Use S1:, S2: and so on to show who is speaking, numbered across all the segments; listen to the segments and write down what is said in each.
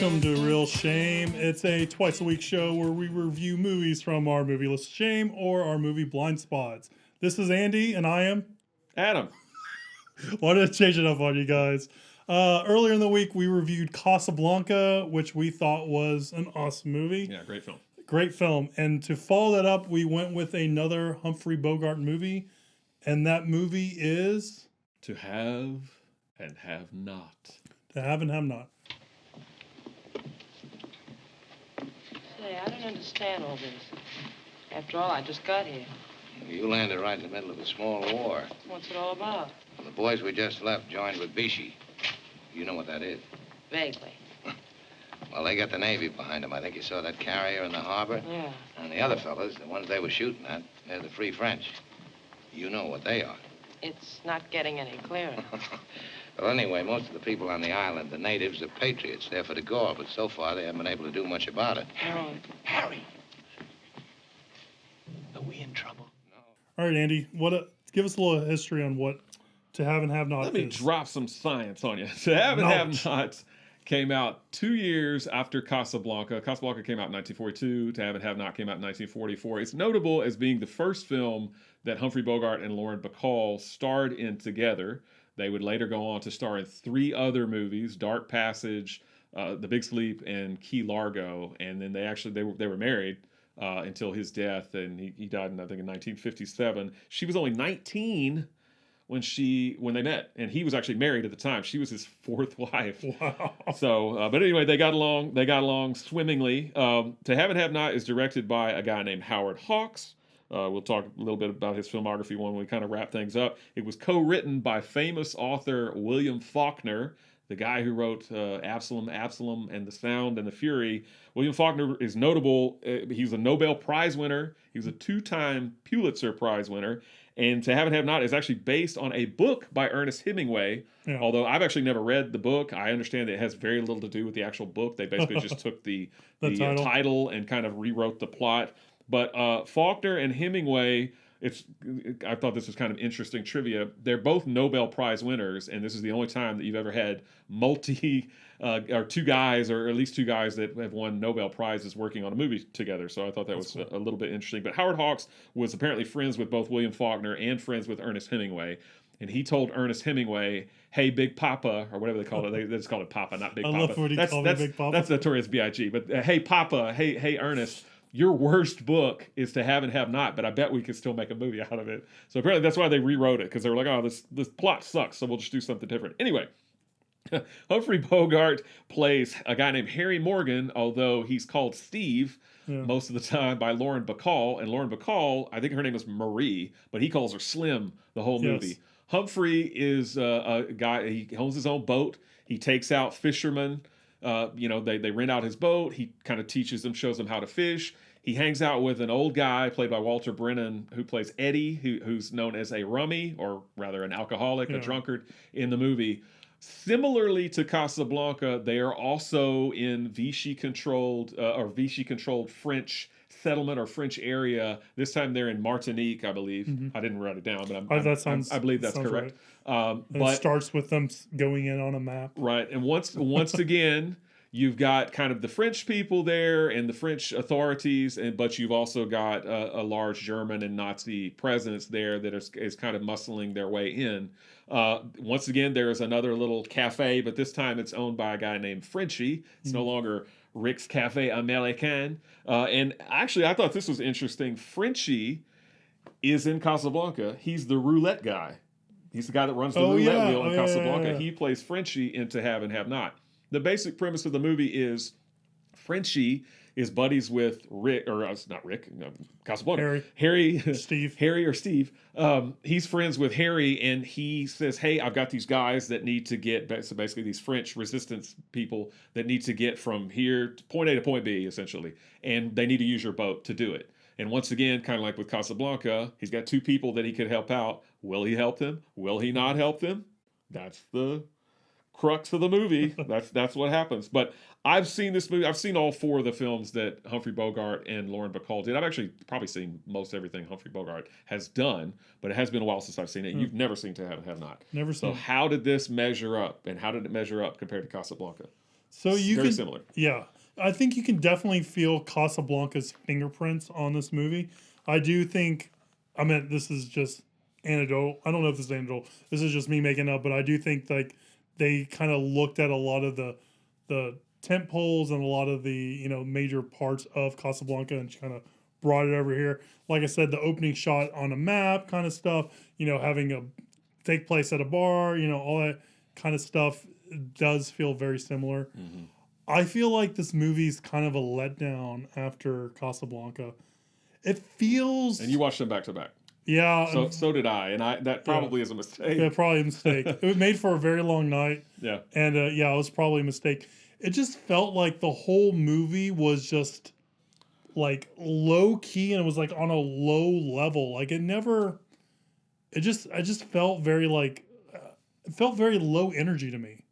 S1: Welcome to Real Shame. It's a twice a week show where we review movies from our movie list of shame or our movie blind spots. This is Andy, and I am
S2: Adam.
S1: Wanted to change it up on you guys. Earlier in the week, we reviewed Casablanca, which we thought was an awesome movie.
S2: Yeah, great film.
S1: Great film. And to follow that up, we went with another Humphrey Bogart movie, and that movie is
S2: To Have and Have Not.
S1: To Have and Have Not.
S3: Say, I don't understand all this. After all, I just got here.
S4: You landed right in the middle of a small war.
S3: What's it all about?
S4: The boys we just left joined with Vichy. You know what that is?
S3: Vaguely.
S4: Well, they got the Navy behind them. I think you saw that carrier in the harbor.
S3: Yeah.
S4: And the other fellas, the ones they were shooting at, they're the Free French. You know what they are.
S3: It's not getting any clearer.
S4: Well, anyway, most of the people on the island, the natives, are patriots. They're for the gore, but so far they haven't been able to do much about it.
S3: Harry.
S4: Are we in trouble?
S1: All right, Andy, give us a little history on what To Have and Have Not
S2: Let me
S1: is.
S2: drop some science on you. To Have and Have Not came out 2 years after Casablanca. Casablanca came out in 1942. To Have and Have Not came out in 1944. It's notable as being the first film that Humphrey Bogart and Lauren Bacall starred in together. They would later go on to star in 3 other movies: Dark Passage, The Big Sleep, and Key Largo. And then they were married until his death, and he died in, I think, in 1957. She was only 19 when they met, and he was actually married at the time. She was his 4th wife.
S1: Wow.
S2: So, but anyway, they got along swimmingly. To Have and Have Not is directed by a guy named Howard Hawks. We'll talk a little bit about his filmography when we kind of wrap things up. It was co-written by famous author William Faulkner, the guy who wrote Absalom, and The Sound and the Fury. William Faulkner is notable. He's a Nobel Prize winner. He was a 2-time Pulitzer Prize winner. And To Have and Have Not is actually based on a book by Ernest Hemingway. Yeah. Although I've actually never read the book. I understand that it has very little to do with the actual book. They basically just took the title and kind of rewrote the plot. But Faulkner and Hemingway, I thought this was kind of interesting trivia. They're both Nobel Prize winners, and this is the only time that you've ever had or 2 guys, or at least 2 guys that have won Nobel Prizes working on a movie together. So I thought that was a little bit interesting. But Howard Hawks was apparently friends with both William Faulkner and friends with Ernest Hemingway. And he told Ernest Hemingway, "Hey, Big Papa," or whatever they call it. They just call it Papa, not Big Papa.
S1: I love what he called me Big Papa.
S2: That's Notorious B.I.G. But hey, Papa, hey, Ernest, your worst book is To Have and Have Not, but I bet we could still make a movie out of it. So apparently that's why they rewrote it, because they were like, oh, this plot sucks, so we'll just do something different. Anyway, Humphrey Bogart plays a guy named Harry Morgan, although he's called Steve most of the time by Lauren Bacall. And Lauren Bacall, I think her name is Marie, but he calls her Slim the whole movie. Yes. Humphrey is a guy, he owns his own boat. He takes out fishermen. They rent out his boat. He kind of teaches them, shows them how to fish. He hangs out with an old guy played by Walter Brennan who plays Eddie, who's known as a rummy, or rather an alcoholic, a drunkard in the movie. Similarly to Casablanca, they are also in Vichy-controlled French settlement or French area. This time they're in Martinique, I believe. Mm-hmm. I didn't write it down, but I believe that's correct.
S1: Right. It starts with them going in on a map.
S2: Right, and once again, you've got kind of the French people there and the French authorities, but you've also got a large German and Nazi presence there that is kind of muscling their way in. Once again, there's another little cafe, but this time it's owned by a guy named Frenchie. It's no longer Rick's Cafe Americain. And actually, I thought this was interesting. Frenchie is in Casablanca. He's the roulette guy. He's the guy that runs the roulette wheel in Casablanca. Yeah. He plays Frenchie in To Have and Have Not. The basic premise of the movie is Frenchie is buddies with Casablanca. Harry,
S1: Steve.
S2: Harry or Steve. He's friends with Harry, and he says, hey, I've got these guys that need to get, so basically these French resistance people that need to get from here to point A to point B, essentially, and they need to use your boat to do it. And once again, kind of like with Casablanca, he's got 2 people that he could help out. Will he help them? Will he not help them? That's the crux of the movie. That's what happens. But I've seen this movie. I've seen all 4 of the films that Humphrey Bogart and Lauren Bacall did. I've actually probably seen most everything Humphrey Bogart has done, but it has been a while since I've seen it. You've never seen To Have and Have Not.
S1: Never seen.
S2: So how did this measure up, and how did it measure up compared to Casablanca?
S1: So you
S2: very
S1: can,
S2: similar.
S1: yeah. I think you can definitely feel Casablanca's fingerprints on this movie. I do think, I mean, this is just anecdotal. I don't know if this is anecdotal. This is just me making up, but I do think like they kind of looked at a lot of the tent poles and a lot of the major parts of Casablanca and kind of brought it over here. Like I said, the opening shot on a map kind of stuff. Having a take place at a bar. All that kind of stuff does feel very similar.
S2: Mm-hmm.
S1: I feel like this movie's kind of a letdown after Casablanca. It feels...
S2: And you watched them back to back.
S1: Yeah.
S2: So did I, and that probably is a mistake.
S1: Yeah, probably a mistake. It was made for a very long night.
S2: Yeah.
S1: And it was probably a mistake. It just felt like the whole movie was just like low key and it was like on a low level. Like I just felt very like, it felt very low energy to me.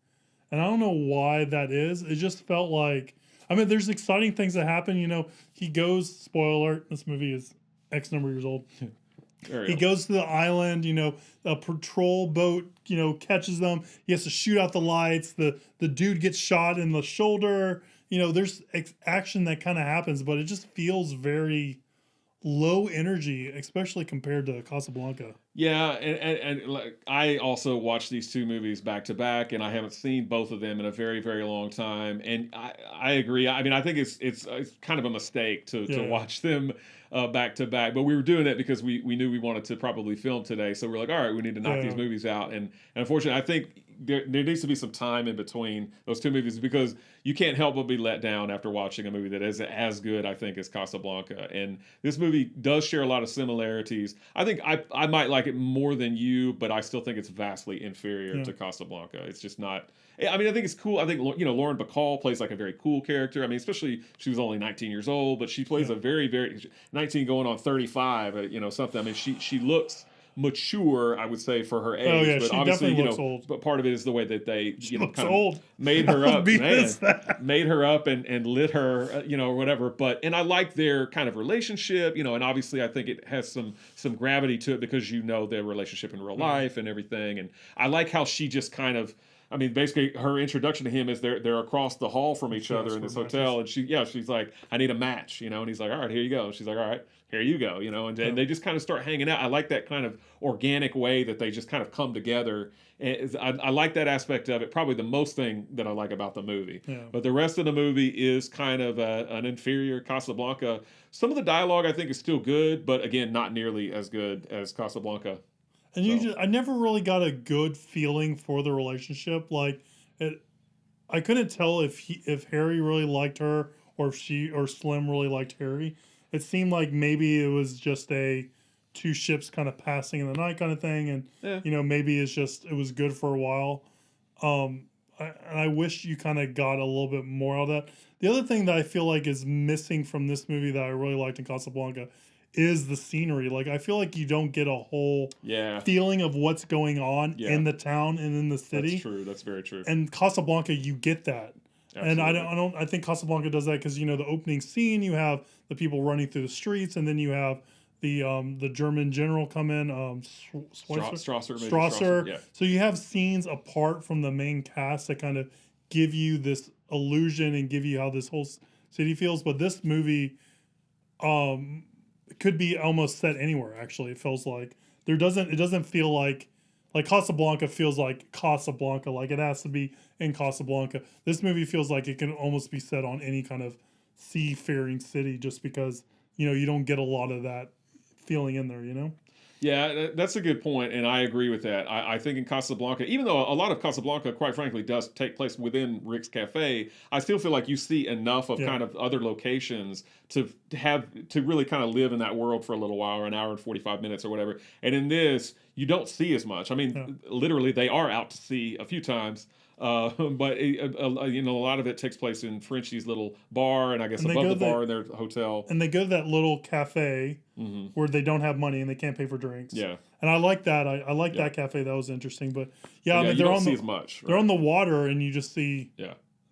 S1: And I don't know why that is. It just felt like, I mean, there's exciting things that happen. He goes, spoiler alert, this movie is X number of years old. He goes to the island, a patrol boat, catches them. He has to shoot out the lights. The dude gets shot in the shoulder. There's action that kind of happens, but it just feels very low energy, especially compared to Casablanca.
S2: Yeah, and like, I also watched these two movies back to back, and I haven't seen both of them in a very, very long time. And I agree. I mean, I think it's kind of a mistake to watch them back to back. But we were doing it because we knew we wanted to probably film today. So we're like, all right, we need to knock these movies out. And unfortunately, I think there needs to be some time in between those two movies because you can't help but be let down after watching a movie that is as good, I think, as Casablanca. And this movie does share a lot of similarities. I think I might like it more than you, but I still think it's vastly inferior to Casablanca. It's just not... I mean, I think it's cool. I think, Lauren Bacall plays like a very cool character. I mean, especially she was only 19 years old, but she plays a very, very... 19 going on 35, something. I mean, she looks mature, I would say, for her age.
S1: Oh, yeah,
S2: but
S1: she
S2: obviously,
S1: definitely looks old.
S2: But part of it is the way that they,
S1: looks
S2: kind
S1: old.
S2: of made her up,
S1: man.
S2: Made her up and lit her, or whatever. And I like their kind of relationship, and obviously I think it has some gravity to it because their relationship in real life and everything. And I like how she just kind of, I mean, basically her introduction to him is they're across the hall from each other in this hotel, and she's like, I need a match, and he's like, all right, here you go. And she's like, all right, here you go, and they just kind of start hanging out. I like that kind of organic way that they just kind of come together. And I like that aspect of it. Probably the most thing that I like about the movie. Yeah. But the rest of the movie is kind of an inferior Casablanca. Some of the dialogue I think is still good, but again, not nearly as good as Casablanca.
S1: And I never really got a good feeling for the relationship. Like, I couldn't tell if Harry really liked her or if Slim really liked Harry. It seemed like maybe it was just a two ships kind of passing in the night kind of thing, and maybe it was good for a while. I wish you kind of got a little bit more of that. The other thing that I feel like is missing from this movie that I really liked in Casablanca is the scenery. Like, I feel like you don't get a whole feeling of what's going on in the town and in the city.
S2: That's true. That's very true.
S1: And Casablanca, you get that.
S2: Absolutely.
S1: And I think Casablanca does that because, the opening scene, you have the people running through the streets, and then you have the German general come in, Strasser.
S2: Yeah.
S1: So you have scenes apart from the main cast that kind of give you this illusion and give you how this whole city feels. But this movie could be almost set anywhere, actually. It feels like it doesn't feel like Casablanca feels like Casablanca, like it has to be in Casablanca. This movie feels like it can almost be set on any kind of seafaring city just because, you don't get a lot of that feeling in there,
S2: Yeah, that's a good point, and I agree with that. I think in Casablanca, even though a lot of Casablanca, quite frankly, does take place within Rick's Cafe, I still feel like you see enough of kind of other locations to really kind of live in that world for a little while, or an hour and 45 minutes or whatever. And in this, you don't see as much. I mean, literally, they are out to sea a few times. But a lot of it takes place in Frenchie's little bar, and I guess above the bar in their hotel.
S1: And they go to that little cafe where they don't have money and they can't pay for drinks.
S2: Yeah,
S1: and I like that. I like that cafe. That was interesting. But I mean,
S2: you don't see as much. Right?
S1: They're on the water, and you just see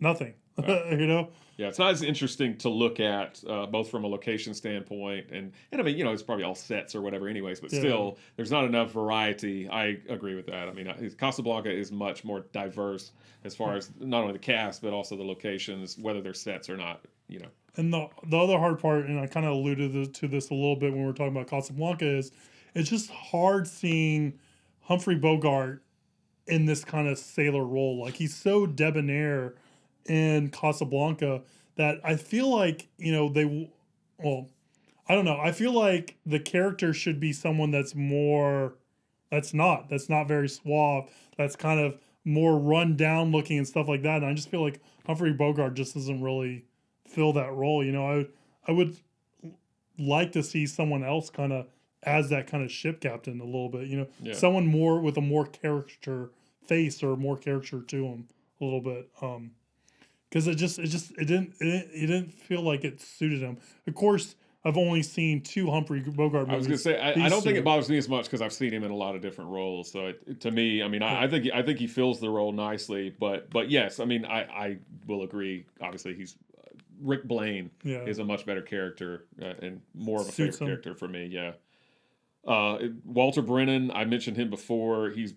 S1: nothing. You know?
S2: Yeah, it's not as interesting to look at, both from a location standpoint, and I mean, you know, it's probably all sets or whatever, anyways. But
S1: Yeah.
S2: still, there's not enough variety. I agree with that. I mean, Casablanca is much more diverse as far as not only the cast but also the locations, whether they're sets or not. You know.
S1: And the other hard part, and I kind of alluded to this a little bit when we were talking about Casablanca, is it's just hard seeing Humphrey Bogart in this kind of sailor role. Like, he's so debonair in Casablanca that I feel like, you know, well, I don't know. I feel like the character should be someone that's more, that's not very suave. That's kind of more run down looking and stuff like that. And I just feel like Humphrey Bogart just doesn't really fill that role. You know, I would like to see someone else kind of as that kind of ship captain a little bit. You know,
S2: Yeah.
S1: someone more with a more character face or more character to him a little bit. Because it didn't feel like it suited him. Of course, I've only seen 2 Humphrey Bogart movies.
S2: I was going to say I
S1: These
S2: don't think
S1: two.
S2: it bothers me as much because I've seen him in a lot of different roles. So to me, I mean, I think he fills the role nicely. But yes, I mean, I will agree. Obviously, he's Rick Blaine
S1: Yeah.
S2: is a much better character and more of a
S1: Suits
S2: favorite
S1: him.
S2: character for me. Yeah. Walter Brennan, I mentioned him before. He's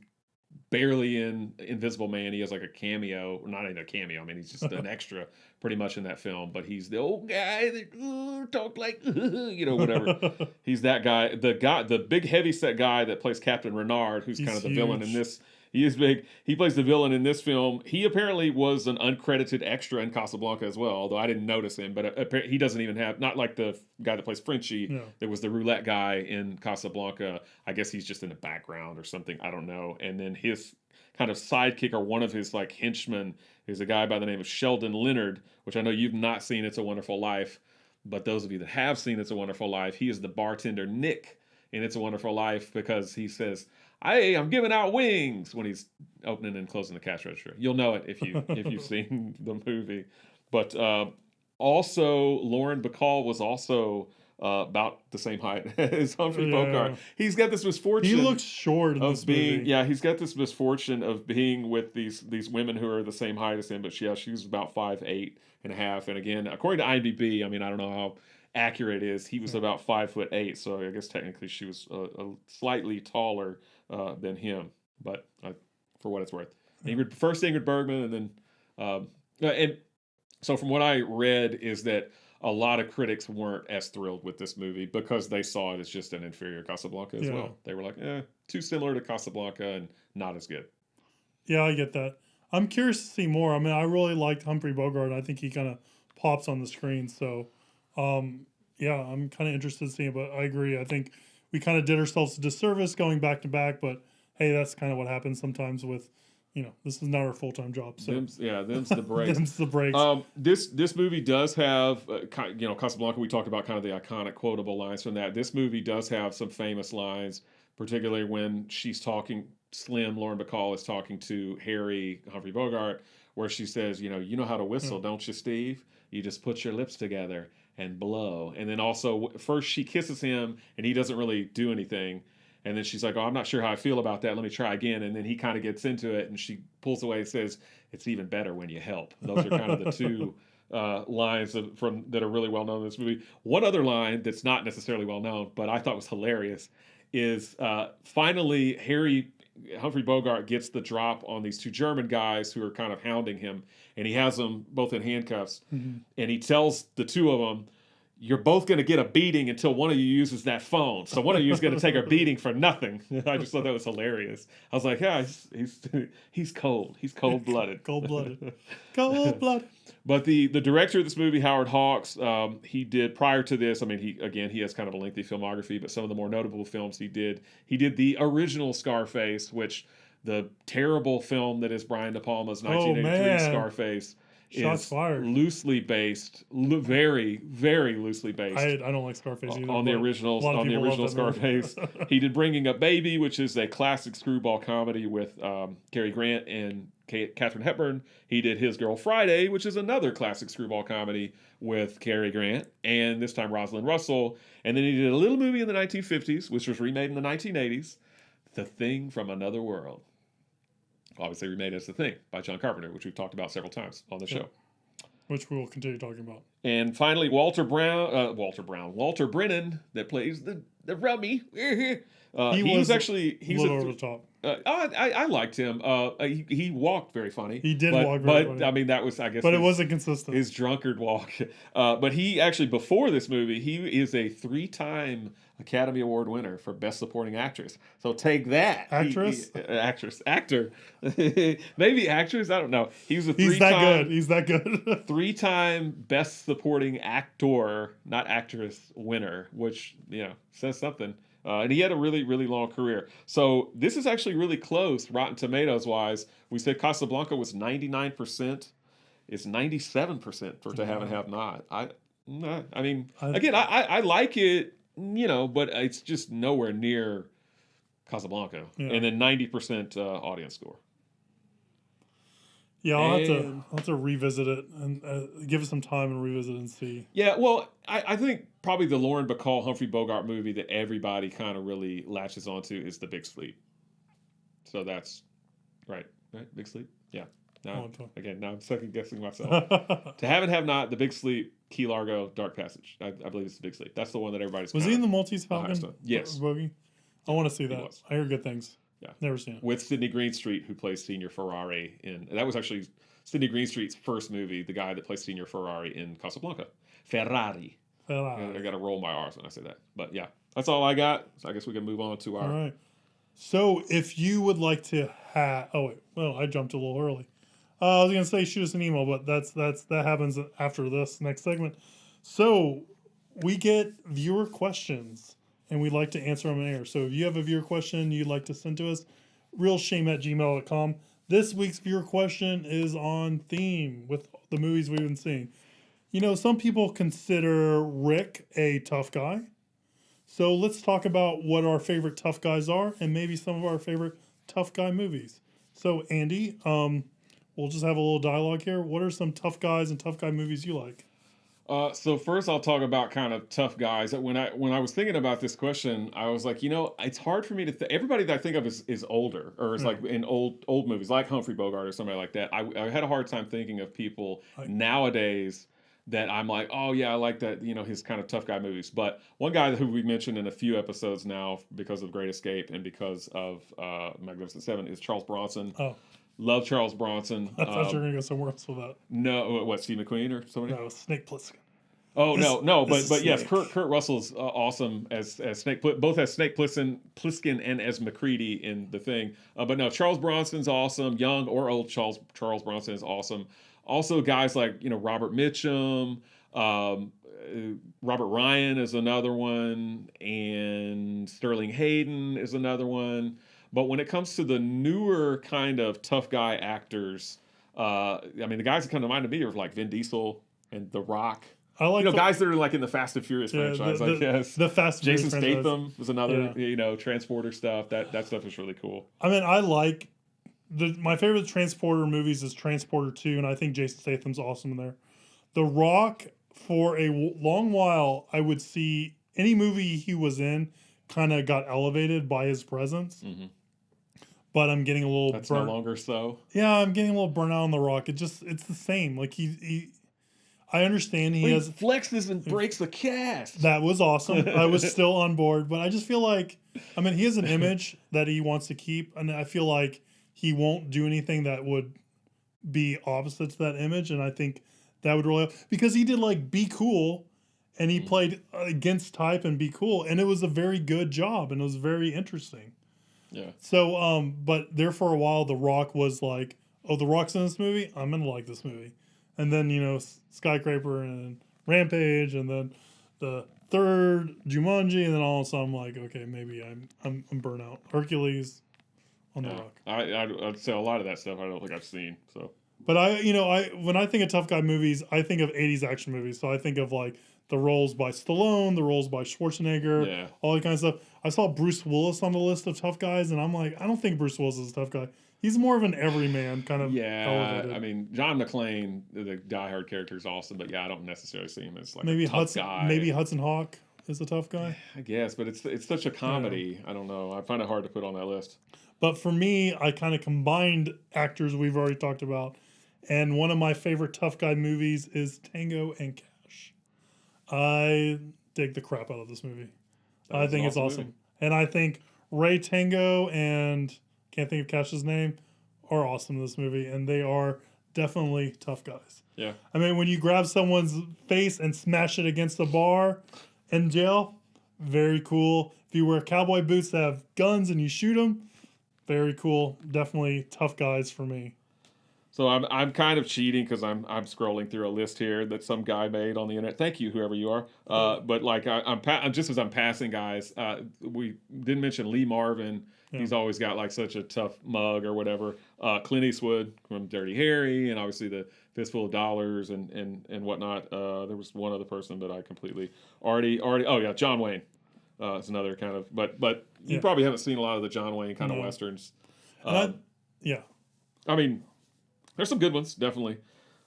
S2: barely in Invisible Man. He has like a cameo, not even a cameo. I mean, he's just an extra pretty much in that film. But he's the old guy that talk like you know, whatever. He's that guy. The big heavy set guy that plays Captain Renard, who's
S1: He's
S2: kind of the villain in
S1: huge.
S2: this. He is big. He plays the villain in this film. He apparently was an uncredited extra in Casablanca as well, although I didn't notice him. But he doesn't even have, not like the guy that plays Frenchie,
S1: No.
S2: that was the roulette guy in Casablanca. I guess he's just in the background or something. I don't know. And then his kind of sidekick or one of his like henchmen is a guy by the name of Sheldon Leonard, which I know you've not seen It's a Wonderful Life. But those of you that have seen It's a Wonderful Life, he is the bartender Nick in It's a Wonderful Life because he says, "Hey, I'm giving out wings" when he's opening and closing the cash register. You'll know it if you've seen the movie. But also, Lauren Bacall was also about the same height as Humphrey
S1: Yeah.
S2: Bogart. He's got this misfortune.
S1: He looks short in
S2: of
S1: this
S2: being
S1: movie.
S2: yeah, he's got this misfortune of being with these women who are the same height as him. But yeah, she was about 5'8" and a half. And again, according to IMDb, I mean, I don't know how accurate it is. He was about 5'8", so I guess technically she was a slightly taller than him. But for what it's worth, first Ingrid Bergman, and then and so from what I read is that a lot of critics weren't as thrilled with this movie because they saw it as just an inferior Casablanca as
S1: Yeah.
S2: well. They were like, too similar to Casablanca and not as good.
S1: Yeah, I get that. I'm curious to see more. I mean, I really liked Humphrey Bogart. I think he kind of pops on the screen. So, yeah, I'm kind of interested to see it. But I agree. I think we kind of did ourselves a disservice going back to back. But hey, that's kind of what happens sometimes with, you know, this is not our full-time job. So
S2: Them's the breaks.
S1: them's the breaks.
S2: This movie does have, you know, Casablanca. We talked about kind of the iconic quotable lines from that. This movie does have some famous lines, particularly when she's talking. Lauren Bacall is talking to Humphrey Bogart, where she says, you know how to whistle, don't you, Steve? You just put your lips together and blow. And then also, first she kisses him, and he doesn't really do anything. And then she's like, "Oh, I'm not sure how I feel about that. Let me try again." And then he kind of gets into it, and she pulls away and says, "It's even better when you help." Those are kind of the two lines that are really well known in this movie. One other line that's not necessarily well known, but I thought was hilarious, is finally Humphrey Bogart gets the drop on these 2 German guys who are kind of hounding him, and he has them both in handcuffs, and he tells the 2 of them, "You're both going to get a beating until one of you uses that phone. So one of you is going to take a beating for nothing." I just thought that was hilarious. I was like, yeah, he's cold. He's cold-blooded.
S1: Cold-blooded. Cold-blooded.
S2: But the director of this movie, Howard Hawks, he did prior to this. I mean, he has kind of a lengthy filmography, but some of the more notable films he did the original Scarface, which the terrible film that is Brian De Palma's 1983
S1: man.
S2: Scarface.
S1: Shots
S2: Is
S1: fired.
S2: loosely based, very, very loosely based
S1: I don't like Scarface either.
S2: on the
S1: but
S2: original
S1: a lot of people love that movie.
S2: Scarface. He did Bringing Up Baby, which is a classic screwball comedy with Cary Grant and Katharine Hepburn. He did His Girl Friday, which is another classic screwball comedy with Cary Grant and this time Rosalind Russell. And then he did a little movie in the 1950s, which was remade in the 1980s, The Thing from Another World. Obviously remade as The Thing by John Carpenter, which we've talked about several times on the show.
S1: which we will continue talking about.
S2: And finally, Walter Brennan, that plays the rummy. He was actually
S1: a little over the top.
S2: I liked him. He walked very funny.
S1: He did walk very funny.
S2: I mean, that was, I guess,
S1: but it wasn't consistent.
S2: His drunkard walk. But he actually, before this movie, he is a 3-time Academy Award winner for Best Supporting Actress. So take that.
S1: Actress?
S2: Actor. Maybe actress? I don't know. He's that
S1: good. He's that good.
S2: 3-time Best Supporting Actor, not actress, winner, which, says something. And he had a really, really long career. So this is actually really close, Rotten Tomatoes wise. We said Casablanca was 99%. It's 97% for To Have and Have Not. I like it, but it's just nowhere near Casablanca. Yeah. And then 90% audience score.
S1: Yeah, I'll have to revisit it and give it some time and revisit it and see.
S2: Yeah, well, I think probably the Lauren Bacall, Humphrey Bogart movie that everybody kind of really latches onto is The Big Sleep. So that's right, Big Sleep. Yeah. Now I'm second guessing myself. To Have and Have Not, The Big Sleep, Key Largo, Dark Passage. I believe it's The Big Sleep. That's the one that everybody's.
S1: Was he in the Maltese Falcon?
S2: Yes.
S1: Bogey? I want to see that. I heard good things.
S2: Yeah,
S1: never seen it.
S2: With Sidney Greenstreet, who plays Senior Ferrari that was actually Sidney Greenstreet's first movie. The guy that plays Senior Ferrari in Casablanca, Ferrari. I got to roll my R's when I say that. But yeah, that's all I got. So I guess we can move on to our.
S1: All right. So if you would like to have, I jumped a little early. I was gonna say shoot us an email, but that happens after this next segment. So we get viewer questions. And we'd like to answer them in air. So if you have a viewer question you'd like to send to us, realshame@gmail.com. This week's viewer question is on theme with the movies we've been seeing. Some people consider Rick a tough guy. So let's talk about what our favorite tough guys are and maybe some of our favorite tough guy movies. So Andy, we'll just have a little dialogue here. What are some tough guys and tough guy movies you like?
S2: So first I'll talk about kind of tough guys. When I was thinking about this question, I was like, it's hard for me to everybody that I think of is older or is like in old movies like Humphrey Bogart or somebody like that. I had a hard time thinking of people nowadays that I'm like, oh yeah, I like that, his kind of tough guy movies. But one guy who we mentioned in a few episodes now because of Great Escape and because of Magnificent Seven is Charles Bronson. Oh. Love Charles Bronson.
S1: I thought you were going to go somewhere else with that.
S2: No, what, Steve McQueen or somebody?
S1: No, Snake Plissken.
S2: Oh, but yes, Kurt Russell's awesome as Snake, both as Snake Plissken and as McCready in The Thing. But no, Charles Bronson's awesome. Young or old Charles Bronson is awesome. Also, guys like, Robert Mitchum, Robert Ryan is another one, and Sterling Hayden is another one. But when it comes to the newer kind of tough guy actors, the guys that come to mind to me are like Vin Diesel and The Rock.
S1: I like
S2: guys that are like in the Fast and Furious franchise. I guess
S1: the Fast and Furious
S2: Jason Statham was another. Transporter stuff. That stuff is really cool.
S1: I like my favorite Transporter movies is Transporter 2, and I think Jason Statham's awesome in there. The Rock, for a long while, I would see any movie he was in kind of got elevated by his presence. Mm-hmm. But I'm getting a little
S2: That's no longer so.
S1: Yeah, I'm getting a little burnt out on The Rock. It's the same. Like I understand he has
S2: flexes and breaks the cast.
S1: That was awesome. I was still on board, but I just feel like he has an image that he wants to keep, and I feel like he won't do anything that would be opposite to that image, and I think that would really because he did like Be Cool, and he played against type and Be Cool, and it was a very good job, and it was very interesting.
S2: Yeah.
S1: So, but there for a while, The Rock was like, oh, The Rock's in this movie? I'm going to like this movie. And then, Skyscraper and Rampage, and then the third Jumanji, and then all of a sudden I'm like, okay, maybe I'm burnt out. Hercules on The Rock.
S2: I'd say a lot of that stuff I don't think I've seen, so.
S1: But when I think of tough guy movies, I think of 80s action movies. So I think of like the roles by Stallone, the roles by Schwarzenegger, all that kind of stuff. I saw Bruce Willis on the list of tough guys, and I'm like, I don't think Bruce Willis is a tough guy. He's more of an everyman kind of.
S2: Yeah, elevated. John McClane, the diehard character, is awesome, but I don't necessarily see him as like
S1: maybe
S2: a tough guy.
S1: Maybe Hudson Hawk is a tough guy.
S2: I guess, but it's such a comedy. Yeah. I don't know. I find it hard to put on that list.
S1: But for me, I kind of combined actors we've already talked about, And one of my favorite tough guy movies is Tango and Cash. I dig the crap out of this movie. I think it's awesome. And I think Ray Tango and can't think of Cash's name are awesome in this movie. And they are definitely tough guys.
S2: Yeah.
S1: I mean, when you grab someone's face and smash it against the bar in jail, very cool. If you wear cowboy boots that have guns and you shoot them, very cool. Definitely tough guys for me.
S2: So I'm kind of cheating because I'm scrolling through a list here that some guy made on the internet. Thank you, whoever you are. But like I'm just as I'm passing guys, we didn't mention Lee Marvin. Yeah. He's always got like such a tough mug or whatever. Clint Eastwood from Dirty Harry, and obviously the Fistful of Dollars and whatnot. There was one other person that I completely already. Oh yeah, John Wayne. It's another kind of, but you probably haven't seen a lot of the John Wayne kind of westerns. I mean. There's some good ones, definitely.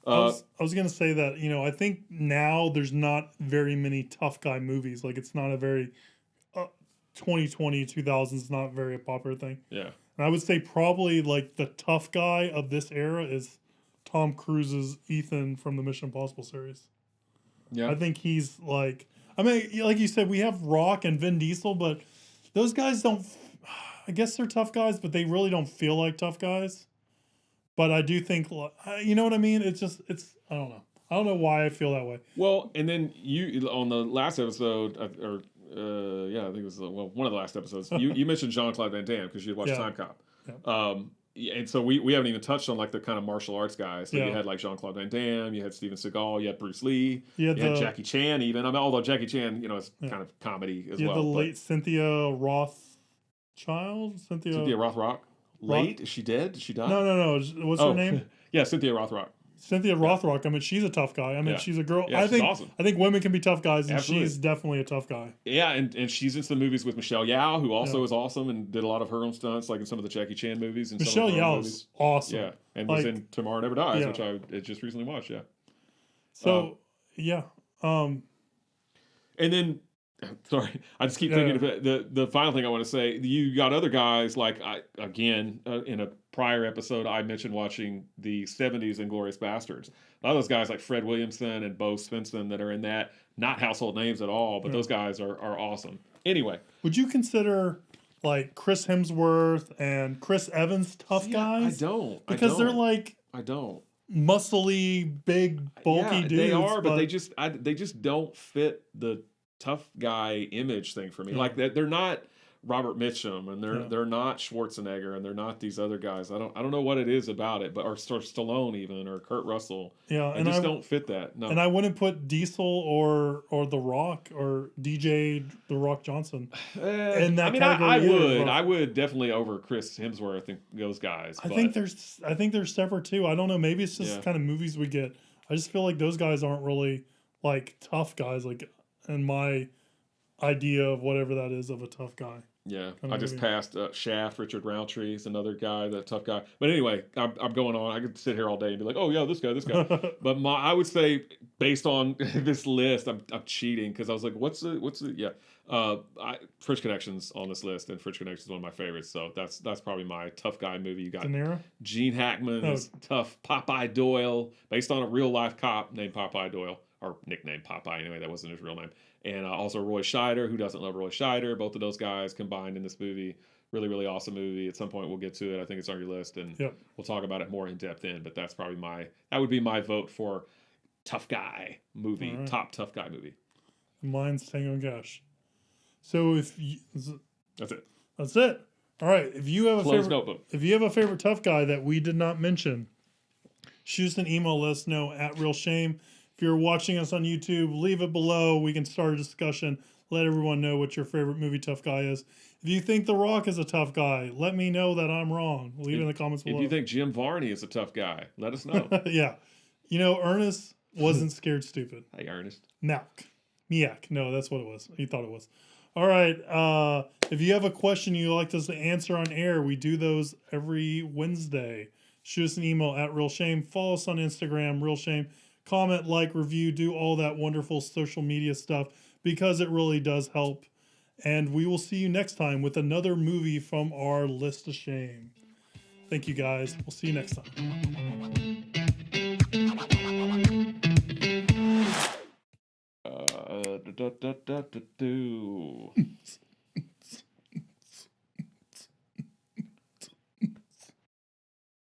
S1: I was going to say that, I think now there's not very many tough guy movies. Like, it's not a very 2020, 2000s, it's not a very popular thing.
S2: Yeah.
S1: And I would say probably, like, the tough guy of this era is Tom Cruise's Ethan from the Mission Impossible series. Yeah. I think he's, like... I mean, like you said, we have Rock and Vin Diesel, but those guys don't... I guess they're tough guys, but they really don't feel like tough guys. But I do think, you know what I mean? It's I don't know. I don't know why I feel that way.
S2: Well, and then you, on the last episode, I think it was, one of the last episodes, you mentioned Jean-Claude Van Damme because you watched Time Cop. Yeah. And so we haven't even touched on like the kind of martial arts guys. So you had like Jean-Claude Van Damme, you had Steven Seagal, you had Bruce Lee, you had Jackie Chan even. I mean, although Jackie Chan, is kind of comedy as well.
S1: You had the late Cynthia Rothschild?
S2: Cynthia Rothrock. Late? Is she dead? Did she die?
S1: No. What's her name?
S2: Yeah, Cynthia Rothrock.
S1: Cynthia Rothrock. I mean, she's a tough guy. I mean, she's a girl.
S2: Yeah, she's awesome.
S1: I think women can be tough guys, and she's definitely a tough guy.
S2: Yeah, and she's in some movies with Michelle Yeoh, who also is awesome and did a lot of her own stunts, like in some of the Jackie Chan movies. And
S1: Michelle Yeoh is awesome.
S2: Yeah, and was in Tomorrow Never Dies, which I just recently watched. Yeah.
S1: So
S2: and then. Sorry, I just keep thinking of it. The final thing I want to say, you got other guys like, in a prior episode, I mentioned watching the 70s Inglourious Bastards. A lot of those guys like Fred Williamson and Bo Svensson that are in that, not household names at all, but those guys are awesome. Anyway.
S1: Would you consider like Chris Hemsworth and Chris Evans tough guys?
S2: I don't.
S1: Because they're like...
S2: I don't.
S1: Muscly, big, bulky dudes.
S2: They are, but they just don't fit the tough guy image thing for me. Like they're not Robert Mitchum and they're not Schwarzenegger and they're not these other guys. I don't know what it is about it, but or Stallone even or Kurt Russell. Yeah, I just don't fit that. No.
S1: And I wouldn't put Diesel or The Rock or DJ The Rock Johnson in that category.
S2: I would definitely over Chris Hemsworth and those guys.
S1: I think they're separate too. I don't know. Maybe it's just kind of movies we get. I just feel like those guys aren't really like tough guys. Like. And my idea of whatever that is of a tough guy.
S2: Yeah, I just passed Shaft. Richard Roundtree is another guy, that tough guy. But anyway, I'm going on. I could sit here all day and be like, oh yeah, this guy. But I would say based on this list, I'm cheating because I was like, what's the French Connection's on this list, and French Connection is one of my favorites. So that's probably my tough guy movie. You got
S1: De Niro?
S2: Gene Hackman is tough. Popeye Doyle, based on a real life cop named Popeye Doyle. Or nicknamed Popeye, anyway, that wasn't his real name. And also Roy Scheider, who doesn't love Roy Scheider. Both of those guys combined in this movie. Really, really awesome movie. At some point, we'll get to it. I think it's on your list, and we'll talk about it more in depth but that's probably that would be my vote for tough guy movie, top tough guy movie.
S1: Mine's Tango and Cash. So
S2: that's it.
S1: That's it. All right. If you have
S2: notebook.
S1: If you have a favorite tough guy that we did not mention, shoot us an email. Let us know at Real Shame. If you're watching us on YouTube, leave it below. We can start a discussion. Let everyone know what your favorite movie tough guy is. If you think The Rock is a tough guy, let me know that I'm wrong. Leave it in the comments below.
S2: If you think Jim Varney is a tough guy, let us know.
S1: Yeah. Ernest wasn't scared stupid.
S2: Hey, Ernest.
S1: Miak. No, that's what it was. He thought it was. All right. If you have a question you'd like us to answer on air, we do those every Wednesday. Shoot us an email at Real Shame. Follow us on Instagram, Real Shame. Comment, like, review, do all that wonderful social media stuff because it really does help. And we will see you next time with another movie from our list of shame. Thank you, guys. We'll see you next time.
S2: Do.